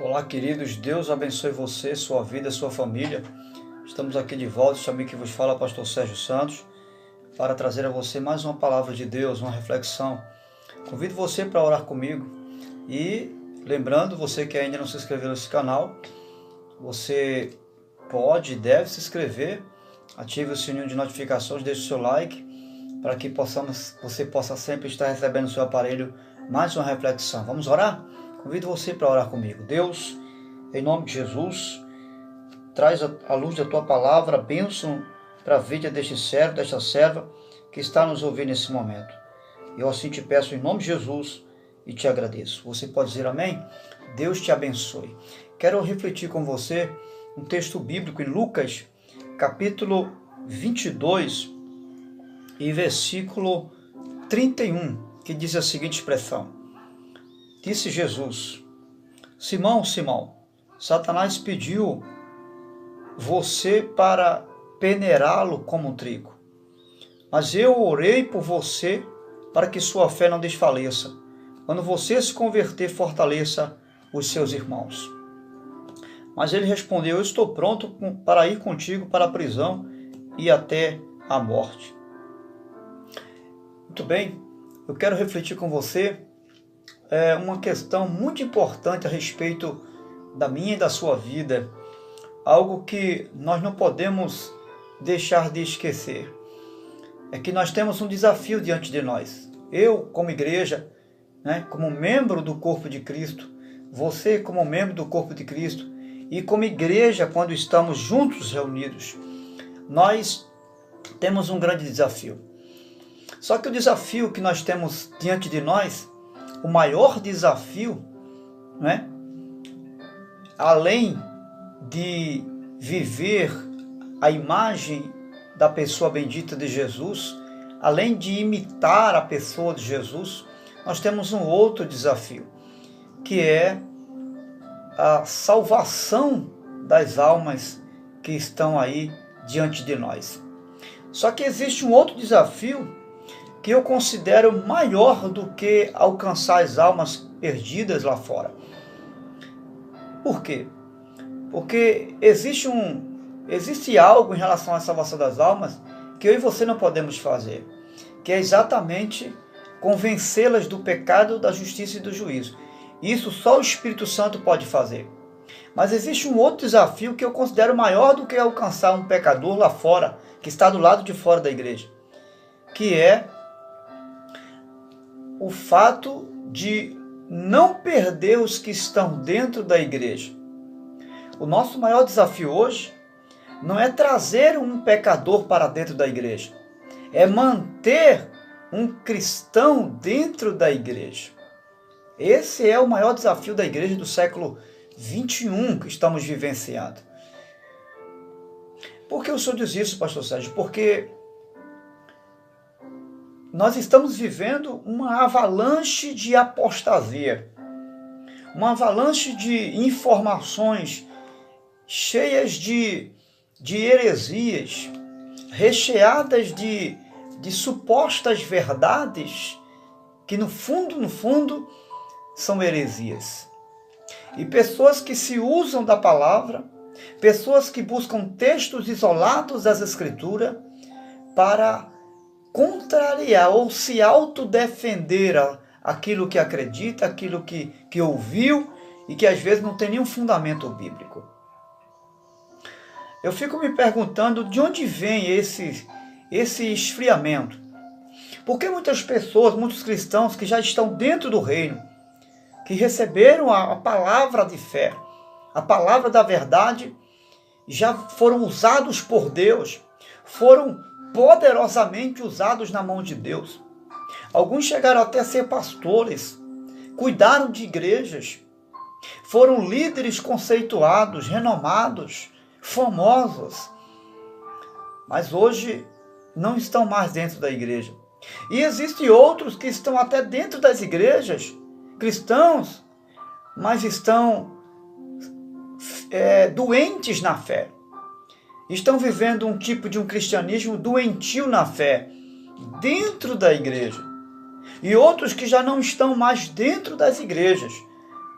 Olá, queridos, Deus abençoe você, sua vida, sua família. Estamos aqui de volta, este amigo que vos fala, pastor Sérgio Santos, para trazer a você mais uma palavra de Deus, uma reflexão. Convido você para orar comigo e lembrando, você que ainda não se inscreveu nesse canal, você pode e deve se inscrever, ative o sininho de notificações, deixe o seu like, para que você possa sempre estar recebendo no seu aparelho mais uma reflexão. Vamos orar? Convido você para orar comigo. Deus, em nome de Jesus, traz a luz da Tua palavra, bênção para a vida deste servo, desta serva que está nos ouvindo nesse momento. Eu assim te peço em nome de Jesus e te agradeço. Você pode dizer amém? Deus te abençoe. Quero refletir com você um texto bíblico em Lucas, capítulo 22 e versículo 31, que diz a seguinte expressão. Disse Jesus: Simão, Simão, Satanás pediu você para peneirá-lo como um trigo. Mas eu orei por você para que sua fé não desfaleça. Quando você se converter, fortaleça os seus irmãos. Mas ele respondeu: eu estou pronto para ir contigo para a prisão e até a morte. Muito bem, eu quero refletir com você uma questão muito importante a respeito da minha e da sua vida, algo que nós não podemos deixar de esquecer. É que nós temos um desafio diante de nós. Eu, como igreja, como membro do corpo de Cristo, você como membro do corpo de Cristo, e como igreja, quando estamos juntos reunidos, nós temos um grande desafio. Só que o desafio que nós temos diante de nós, o maior desafio, além de viver a imagem da pessoa bendita de Jesus, além de imitar a pessoa de Jesus, nós temos um outro desafio, que é a salvação das almas que estão aí diante de nós. Só que existe um outro desafio que eu considero maior do que alcançar as almas perdidas lá fora. Por quê? Porque existe algo em relação à salvação das almas que eu e você não podemos fazer, que é exatamente convencê-las do pecado, da justiça e do juízo. Isso só o Espírito Santo pode fazer. Mas existe um outro desafio que eu considero maior do que alcançar um pecador lá fora, que está do lado de fora da igreja, que é o fato de não perder os que estão dentro da igreja. O nosso maior desafio hoje não é trazer um pecador para dentro da igreja, é manter um cristão dentro da igreja. Esse é o maior desafio da igreja do século 21 que estamos vivenciando. Por que eu só diz isso, pastor Sérgio? Porque nós estamos vivendo uma avalanche de apostasia, uma avalanche de informações cheias de heresias, recheadas de supostas verdades que no fundo são heresias. E pessoas que se usam da palavra, pessoas que buscam textos isolados das Escrituras para contrariar ou se autodefender aquilo que acredita, aquilo que ouviu e que às vezes não tem nenhum fundamento bíblico. Eu fico me perguntando de onde vem esse esfriamento. Porque muitas pessoas, muitos cristãos que já estão dentro do reino, que receberam a palavra de fé, a palavra da verdade, já foram usados por Deus, foram poderosamente usados na mão de Deus. Alguns chegaram até a ser pastores, cuidaram de igrejas, foram líderes conceituados, renomados, famosos, mas hoje não estão mais dentro da igreja. E existem outros que estão até dentro das igrejas, cristãos, mas estão doentes na fé. Estão vivendo um tipo de um cristianismo doentio na fé, dentro da igreja. E outros que já não estão mais dentro das igrejas,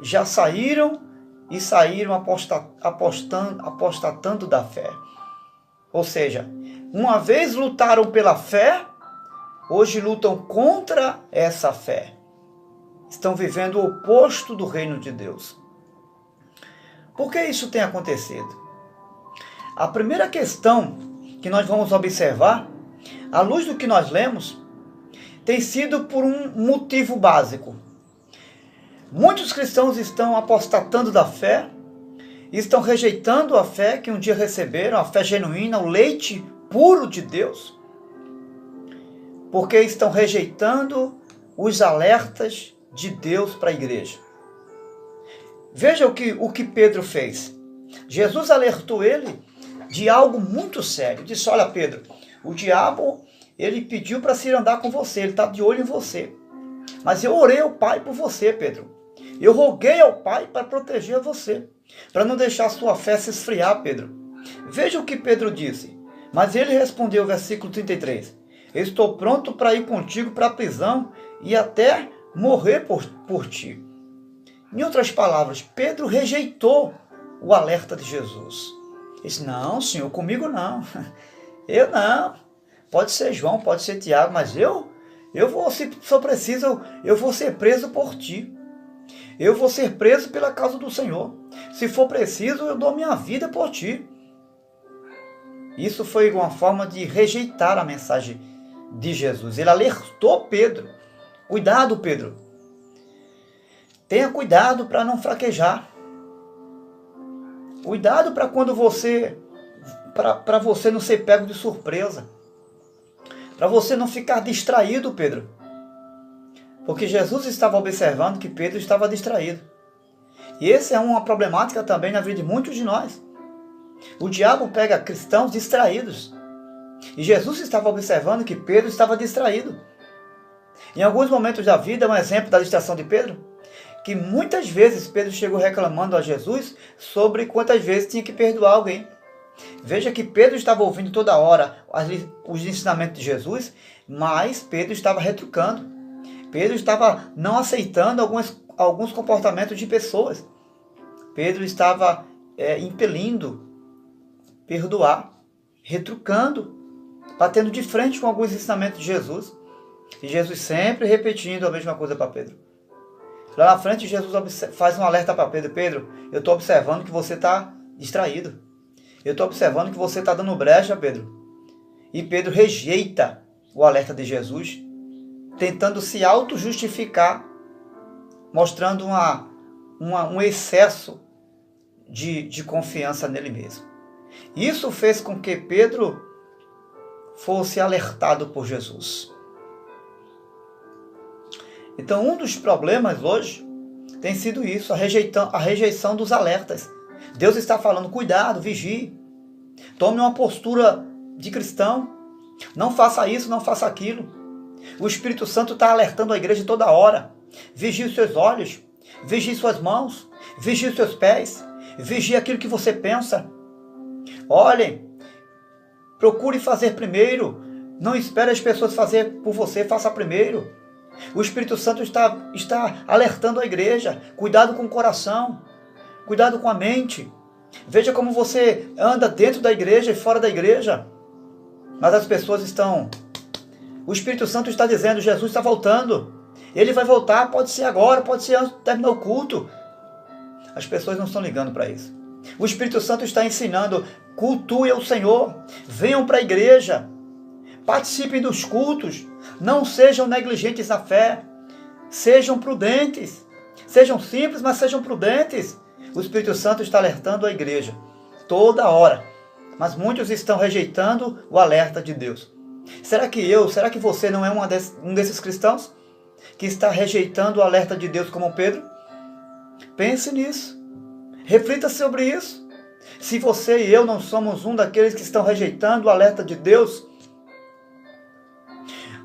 já saíram e saíram apostatando da fé. Ou seja, uma vez lutaram pela fé, hoje lutam contra essa fé. Estão vivendo o oposto do reino de Deus. Por que isso tem acontecido? A primeira questão que nós vamos observar, à luz do que nós lemos, tem sido por um motivo básico. Muitos cristãos estão apostatando da fé, estão rejeitando a fé que um dia receberam, a fé genuína, o leite puro de Deus, porque estão rejeitando os alertas de Deus para a igreja. Veja o que Pedro fez. Jesus alertou ele de algo muito sério. Disse: olha, Pedro, o diabo, ele pediu para se andar com você, ele está de olho em você. Mas eu orei ao Pai por você, Pedro. Eu roguei ao Pai para proteger você, para não deixar a sua fé se esfriar, Pedro. Veja o que Pedro disse. Mas ele respondeu, versículo 33, estou pronto para ir contigo para a prisão e até morrer por ti. Em outras palavras, Pedro rejeitou o alerta de Jesus. Ele disse: não, Senhor, comigo não. Eu não. Pode ser João, pode ser Tiago, mas eu vou, se for preciso, eu vou ser preso por ti. Eu vou ser preso pela causa do Senhor. Se for preciso, eu dou minha vida por ti. Isso foi uma forma de rejeitar a mensagem de Jesus. Ele alertou Pedro. Cuidado, Pedro. Tenha cuidado para não fraquejar. Cuidado para quando para você não ser pego de surpresa. Para você não ficar distraído, Pedro. Porque Jesus estava observando que Pedro estava distraído. E essa é uma problemática também na vida de muitos de nós. O diabo pega cristãos distraídos. E Jesus estava observando que Pedro estava distraído. Em alguns momentos da vida, um exemplo da distração de Pedro, que muitas vezes Pedro chegou reclamando a Jesus sobre quantas vezes tinha que perdoar alguém. Veja que Pedro estava ouvindo toda hora os ensinamentos de Jesus, mas Pedro estava retrucando. Pedro estava não aceitando alguns comportamentos de pessoas. Pedro estava impelindo perdoar, retrucando, batendo de frente com alguns ensinamentos de Jesus. E Jesus sempre repetindo a mesma coisa para Pedro. Lá na frente, Jesus faz um alerta para Pedro. Pedro, eu estou observando que você está distraído. Eu estou observando que você está dando brecha, Pedro. E Pedro rejeita o alerta de Jesus, tentando se auto-justificar, mostrando um excesso de confiança nele mesmo. Isso fez com que Pedro fosse alertado por Jesus. Então, um dos problemas hoje tem sido isso, a rejeição dos alertas. Deus está falando: cuidado, vigie, tome uma postura de cristão, não faça isso, não faça aquilo. O Espírito Santo está alertando a igreja toda hora. Vigie os seus olhos, vigie suas mãos, vigie os seus pés, vigie aquilo que você pensa. Olhem, procure fazer primeiro, não espere as pessoas fazer por você, faça primeiro. O Espírito Santo está alertando a igreja. Cuidado com o coração. Cuidado com a mente. Veja como você anda dentro da igreja e fora da igreja. Mas as pessoas estão... O Espírito Santo está dizendo: Jesus está voltando. Ele vai voltar, pode ser agora, pode ser antes de terminar o culto. As pessoas não estão ligando para isso. O Espírito Santo está ensinando: cultue ao Senhor. Venham para a igreja. Participem dos cultos. Não sejam negligentes na fé. Sejam prudentes. Sejam simples, mas sejam prudentes. O Espírito Santo está alertando a igreja toda hora. Mas muitos estão rejeitando o alerta de Deus. Será que você não é um desses cristãos que está rejeitando o alerta de Deus como Pedro? Pense nisso. Reflita sobre isso. Se você e eu não somos um daqueles que estão rejeitando o alerta de Deus,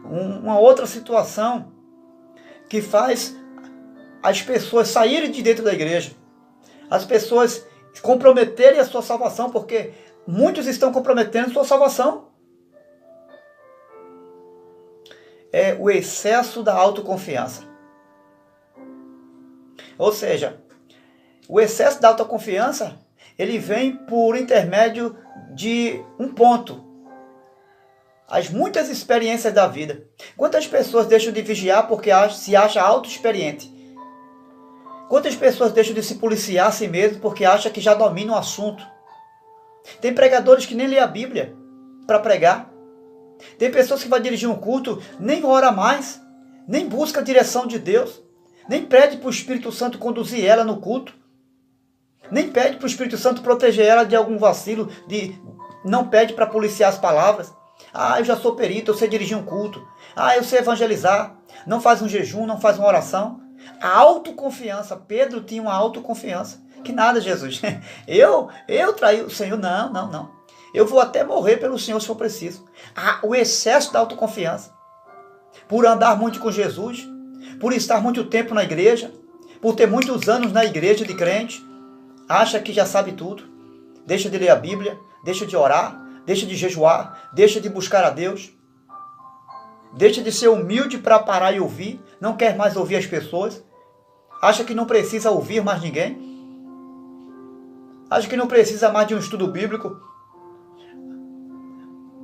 uma outra situação que faz as pessoas saírem de dentro da igreja, as pessoas comprometerem a sua salvação, porque muitos estão comprometendo a sua salvação, é o excesso da autoconfiança. Ou seja, O excesso da autoconfiança, ele vem por intermédio de um ponto. As muitas experiências da vida. Quantas pessoas deixam de vigiar porque se acha autoexperiente? Quantas pessoas deixam de se policiar a si mesmo porque acha que já domina o assunto? Tem pregadores que nem lê a Bíblia para pregar. Tem pessoas que vão dirigir um culto, nem ora mais, nem busca a direção de Deus, nem pede para o Espírito Santo conduzir ela no culto, nem pede para o Espírito Santo proteger ela de algum vacilo, não pede para policiar as palavras. Ah, eu já sou perito, eu sei dirigir um culto. Ah, eu sei evangelizar. Não faz um jejum, não faz uma oração. A autoconfiança. Pedro tinha uma autoconfiança. Que nada, Jesus. Eu traí o Senhor. Não. Eu vou até morrer pelo Senhor se for preciso. O excesso da autoconfiança. Por andar muito com Jesus. Por estar muito tempo na igreja. Por ter muitos anos na igreja de crente. Acha que já sabe tudo. Deixa de ler a Bíblia. Deixa de orar. Deixa de jejuar, deixa de buscar a Deus, deixa de ser humilde para parar e ouvir, não quer mais ouvir as pessoas, acha que não precisa ouvir mais ninguém, acha que não precisa mais de um estudo bíblico,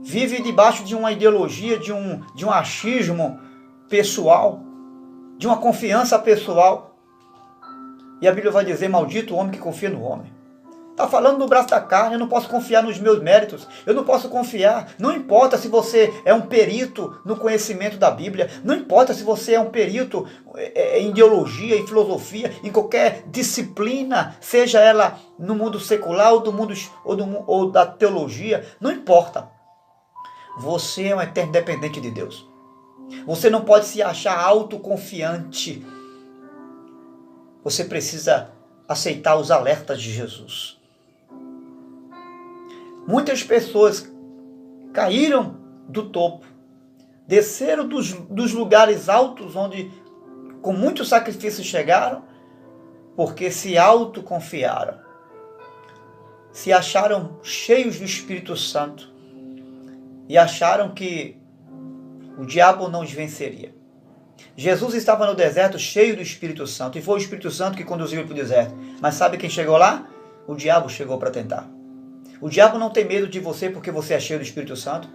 vive debaixo de uma ideologia, de um achismo pessoal, de uma confiança pessoal, e a Bíblia vai dizer, maldito o homem que confia no homem. Está falando no braço da carne, eu não posso confiar nos meus méritos, eu não posso confiar, não importa se você é um perito no conhecimento da Bíblia, não importa se você é um perito em ideologia, em filosofia, em qualquer disciplina, seja ela no mundo secular ou da teologia, não importa. Você é um eterno dependente de Deus. Você não pode se achar autoconfiante. Você precisa aceitar os alertas de Jesus. Muitas pessoas caíram do topo, desceram dos lugares altos onde com muito sacrifício chegaram, porque se autoconfiaram, se acharam cheios do Espírito Santo e acharam que o diabo não os venceria. Jesus estava no deserto cheio do Espírito Santo, e foi o Espírito Santo que conduziu ele para o deserto. Mas sabe quem chegou lá? O diabo chegou para tentar. O diabo não tem medo de você porque você é cheio do Espírito Santo.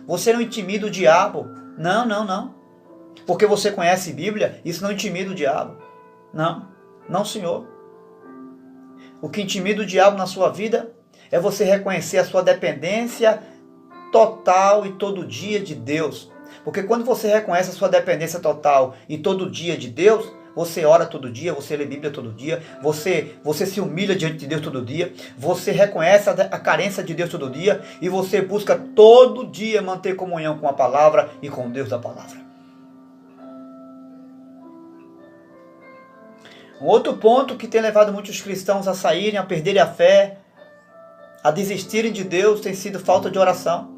Você não intimida o diabo. Não. Porque você conhece Bíblia, isso não intimida o diabo. Não, senhor. O que intimida o diabo na sua vida é você reconhecer a sua dependência total e todo dia de Deus. Porque quando você reconhece a sua dependência total e todo dia de Deus, você ora todo dia, você lê Bíblia todo dia, você se humilha diante de Deus todo dia, você reconhece a carência de Deus todo dia e você busca todo dia manter comunhão com a palavra e com o Deus da palavra. Um outro ponto que tem levado muitos cristãos a saírem, a perderem a fé, a desistirem de Deus, tem sido falta de oração.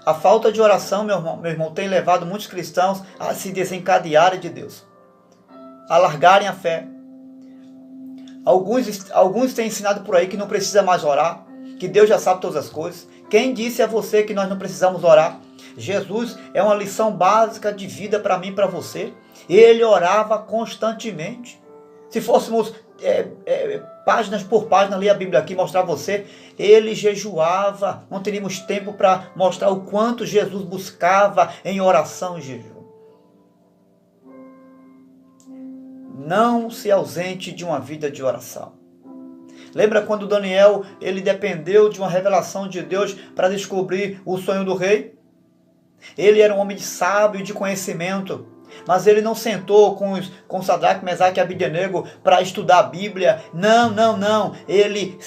A falta de oração, meu irmão, tem levado muitos cristãos a se desencadearem de Deus, a largarem a fé. Alguns têm ensinado por aí que não precisa mais orar, que Deus já sabe todas as coisas. Quem disse a você que nós não precisamos orar? Jesus é uma lição básica de vida para mim e para você. Ele orava constantemente. Se fôssemos páginas por página, ler a Bíblia aqui, mostrar a você, ele jejuava, não teríamos tempo para mostrar o quanto Jesus buscava em oração e jejum. Não se ausente de uma vida de oração. Lembra quando Daniel, ele dependeu de uma revelação de Deus para descobrir o sonho do rei? Ele era um homem de sábio e de conhecimento, mas ele não sentou com Sadraque, Mesaque e Abednego para estudar a Bíblia. Não. Ele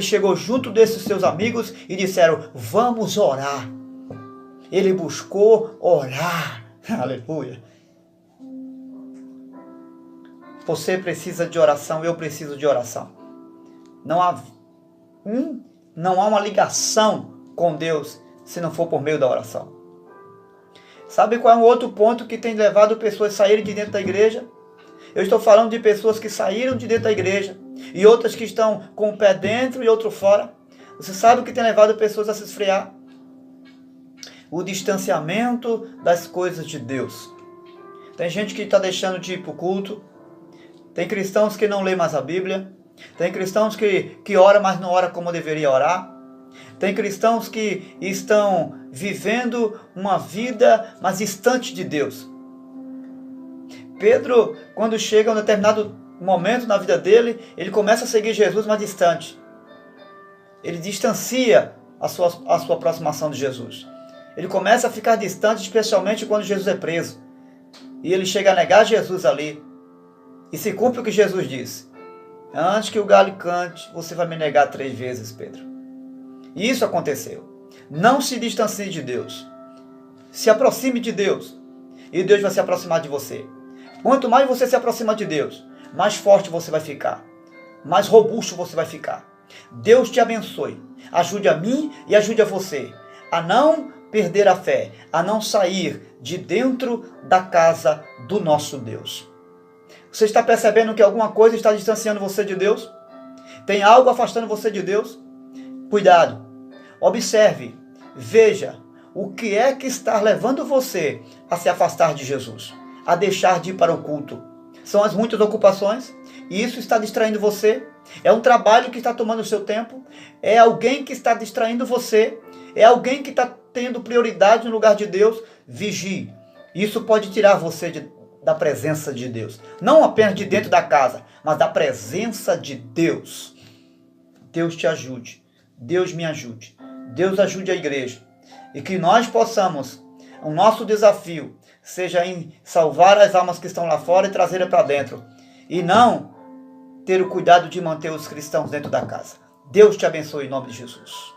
chegou junto desses seus amigos e disseram, vamos orar. Ele buscou orar. Aleluia. Você precisa de oração, eu preciso de oração. Não há uma ligação com Deus se não for por meio da oração. Sabe qual é um outro ponto que tem levado pessoas a saírem de dentro da igreja? Eu estou falando de pessoas que saíram de dentro da igreja e outras que estão com o pé dentro e outro fora. Você sabe o que tem levado pessoas a se esfriar? O distanciamento das coisas de Deus. Tem gente que está deixando de ir para o culto, Tem cristãos que não lêem mais a Bíblia. Tem cristãos que oram, mas não oram como deveria orar. Tem cristãos que estão vivendo uma vida mais distante de Deus. Pedro, quando chega a um determinado momento na vida dele, ele começa a seguir Jesus mais distante. Ele distancia a sua aproximação de Jesus. Ele começa a ficar distante, especialmente quando Jesus é preso. E ele chega a negar Jesus ali. E se cumpre o que Jesus disse. Antes que o galho cante, você vai me negar 3 vezes, Pedro. E isso aconteceu. Não se distancie de Deus. Se aproxime de Deus. E Deus vai se aproximar de você. Quanto mais você se aproxima de Deus, mais forte você vai ficar. Mais robusto você vai ficar. Deus te abençoe. Ajude a mim e ajude a você a não perder a fé, a não sair de dentro da casa do nosso Deus. Você está percebendo que alguma coisa está distanciando você de Deus? Tem algo afastando você de Deus? Cuidado. Observe. Veja o que é que está levando você a se afastar de Jesus, a deixar de ir para o culto. São as muitas ocupações? E isso está distraindo você? É um trabalho que está tomando o seu tempo? É alguém que está distraindo você? É alguém que está tendo prioridade no lugar de Deus? Vigie. Isso pode tirar você da presença de Deus. Não apenas de dentro da casa, mas da presença de Deus. Deus te ajude. Deus me ajude. Deus ajude a igreja. E que nós possamos, o nosso desafio seja em salvar as almas que estão lá fora e trazê-las para dentro. E não ter o cuidado de manter os cristãos dentro da casa. Deus te abençoe em nome de Jesus.